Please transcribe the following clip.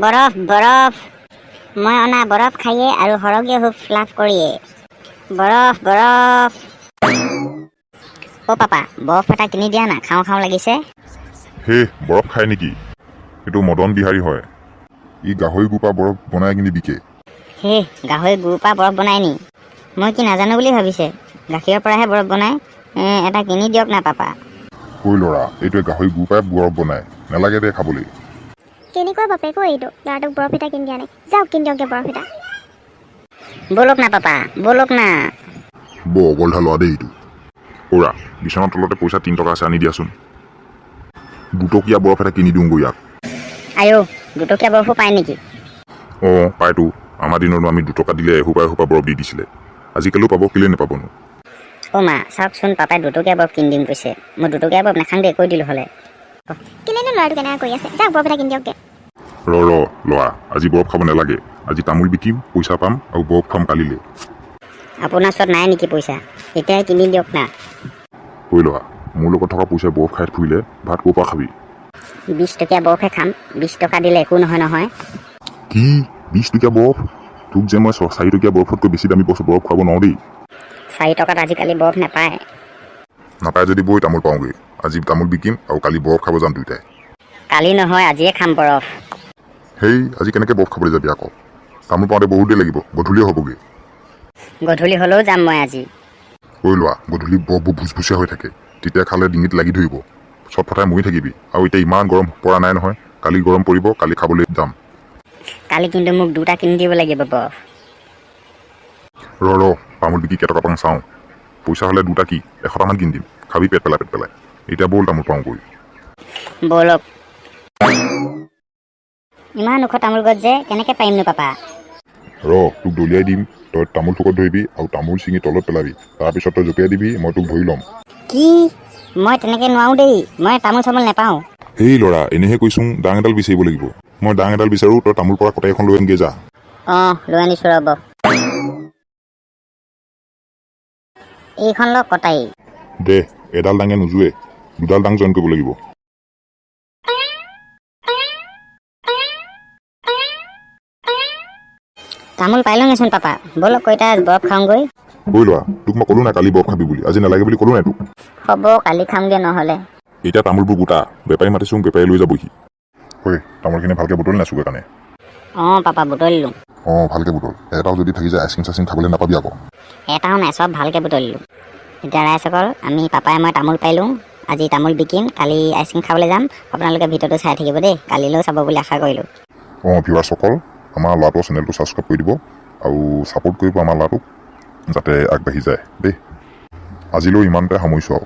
বৰফ বৰফ মই অনা বৰফ খায়ে আৰু সৰগীয় সুখ লাভ কৰিয়ে বৰফ বৰফ অ' পাপা বৰফ এটা কিনি দিয়া না খাওঁ খাওঁ লাগিছে। হে বৰফ খায় নেকি? এইটো মদন বিহাৰী হয়। ই গাহৰি গোপা বৰফ বনাই কিনি বিকে। হে গাহৰি গুৰ পৰা বৰফ বনাই নি? মই কি নাজানো বুলি ভাবিছে? গাখীৰৰ পৰাহে বৰফ বনাই। এটা কিনি দিয়ক না পাপা। ঐ ল'ৰা, এইটোৱে গাহৰি গু পাই বৰফ বনাই, নালাগে দে খাবলৈ। কেনেকুৱা বাপেক এইটো? ল'ৰাটোক বৰফ এটা কিনি দিয়া নাই, যাওক কিনি দিয়কগে বৰফ এটা। ব'লক না পাপা ব'লক না। বৰ অগলধা ল'ৰা দেই এইটো। অ'ৰা বিচনাৰ তলতে পইচা 3 টকা আছে আনি দিয়াচোন। 2 টকীয়া বৰফ এটা কিনি দিওঁগৈ ইয়াক। আইঅ' 2 টকীয়া বৰফো পায় নেকি? অঁ পায়তো। আমাৰ দিনতো আমি 2 টকা দিলে এসোপা এসোপা বৰফ দি দিছিলে। আজিকালিও পাব, কেলৈ নাপাবনো। অ' মা চাওকচোন পাপাই 2 টকীয়া বৰফ কিনি দিম কৈছে। মই 2 টকীয়া বৰফ নাখাং দেই, কৈ দিলোঁ হ'লে। কেলেনো ল'ৰাটো কেনেকৈ কৰি আছে? যাওক বৰফ এটা কিনি দিয়কগে। ৰ ল'ৰা, আজি বৰফ খাব নালাগে। আজি তামোল বিকিম, পইচা পাম আৰু বৰফ খাম কালিলৈ। আপোনাৰ ওচৰত নাই নেকি পইচা? এতিয়াই কিনি দিয়ক না। কৈ ল'ৰা, মোৰ লগত থকা পইচাই বৰফ খাই ফুৰিলে ভাত ক'ৰ পৰা খাবি? 20 টকীয়া বৰফহে খাম। 20 টকা দিলে একো নহয় নহয়। কি 20 টকীয়া বৰফ? তোক যে মই 4 টকীয়া বৰফতকৈ বেছি দামী বৰফ খুৱাব নোৱাৰো দেই। 4 টকাত আজিকালি বৰফ নাপায়। নাপায় যদি বৈ তামোল পাওঁগৈ। আজি তামোল বিকিম আৰু কালি বৰফ খাব যাম দুয়োটাই। কালি নহয় আজিয়ে খাম বৰফ। সেই আজি কেনেকৈ বৰফ খাবলৈ যাবি আকৌ? তামোল পাওঁতে বহুত দেৰি লাগিব, গধূলিয়ে হ'বগৈ। গধূলি হ'লেও যাম মই আজি। কৈ লোৱা, গধূলি বৰফবোৰ ভুচভুচীয়া হৈ থাকে, তেতিয়া খালে ডিঙিত লাগি ধৰিব, চটফটাই মৰি থাকিবি। আৰু এতিয়া ইমান গৰম পৰা নাই নহয়, কালি গৰম পৰিব, কালি খাবলৈ যাম। কালি কিন্তু মোক 2টা কিনি দিব লাগিব বৰফ। ৰ তামোল বিকি কেইটকা পাওঁ চাওঁ। পইচা হ'লে 2টা কি 100টামান কিনি দিম, খাবি পেট পেলাই। এতিয়া ব'ল তামোল পাওঁগৈ। ব'লক। ইমান ওখ তামোল গছ যে, কেনেকৈ পাৰিমনো পাপা? তোক দলিয়াই দিম, তই তামোল থোকত ধৰিবি আৰু তামোল ছিঙি তলত পেলাবি। তাৰপিছত তই জঁপিয়াই দিবি, মই তোক ধৰি ল'ম। কি? মই তেনেকৈ নোৱাৰোঁ দেই, মই তামোল চামোল নাপাওঁ। সেই ল'ৰা, এনেহে কৈছোং, দাং এডাল বিচাৰিব লাগিব। মই দাং এডাল বিচাৰোঁ, তই তামোল পৰা কটাই এখন লৈ আনগৈ যা। অঁ লৈ আনিছোঁ ৰ'ব। এইখন লওক কটাই। দে, এডাল দাঙে নোজোৰে, 2ডাল দাং জইন কৰিব লাগিব। তামোল পাই লওঁচোন পাপা, ব'লক কইতা বৰফ খাওঁগৈ। কৈ লোৱা, তোক মই ক'লো নাই কালি বৰফ খাবি বুলি, আজি নালাগে বুলি ক'লো নাই তোক? হ'ব কালি খামগৈ নহ'লে। এতিয়া তামোলবোৰ গোটা, বেপাৰী মাতিছোং, বেপাৰী লৈ যাবহি। ঐ তামোলখিনি ভালকৈ বুটলি নাই চুকৰ কাৰণে। অঁ পাপা বুটলিলোঁ। অঁ ভালকৈ বুটল, এটাও যদি থাকি যায় আইচক্ৰীম চাইচক্ৰীম খাবলৈ নাপাবি আকৌ। এটাও নাই, চব ভালকৈ বুটলিলোঁ। এতিয়া ৰাইজসকল, আমি পাপাই মই তামোল পাৰিলোঁ। আজি তামোল বিকিম, কালি আইচক্ৰীম খাবলৈ যাম। আপোনালোকে ভিডিঅ'টো চাই থাকিব দেই, কালিলৈও চাব বুলি আশা কৰিলোঁ। অঁ ভিউৱাৰ্ছসকল, আমাৰ ল'ৰাটোৰ চেনেলটো ছাবস্ক্ৰাইব কৰি দিব আৰু ছাপোৰ্ট কৰিব আমাৰ ল'ৰাটোক, যাতে আগবাঢ়ি যায় দেই। আজিলৈ ইমানতে সামৰিছোঁ আৰু।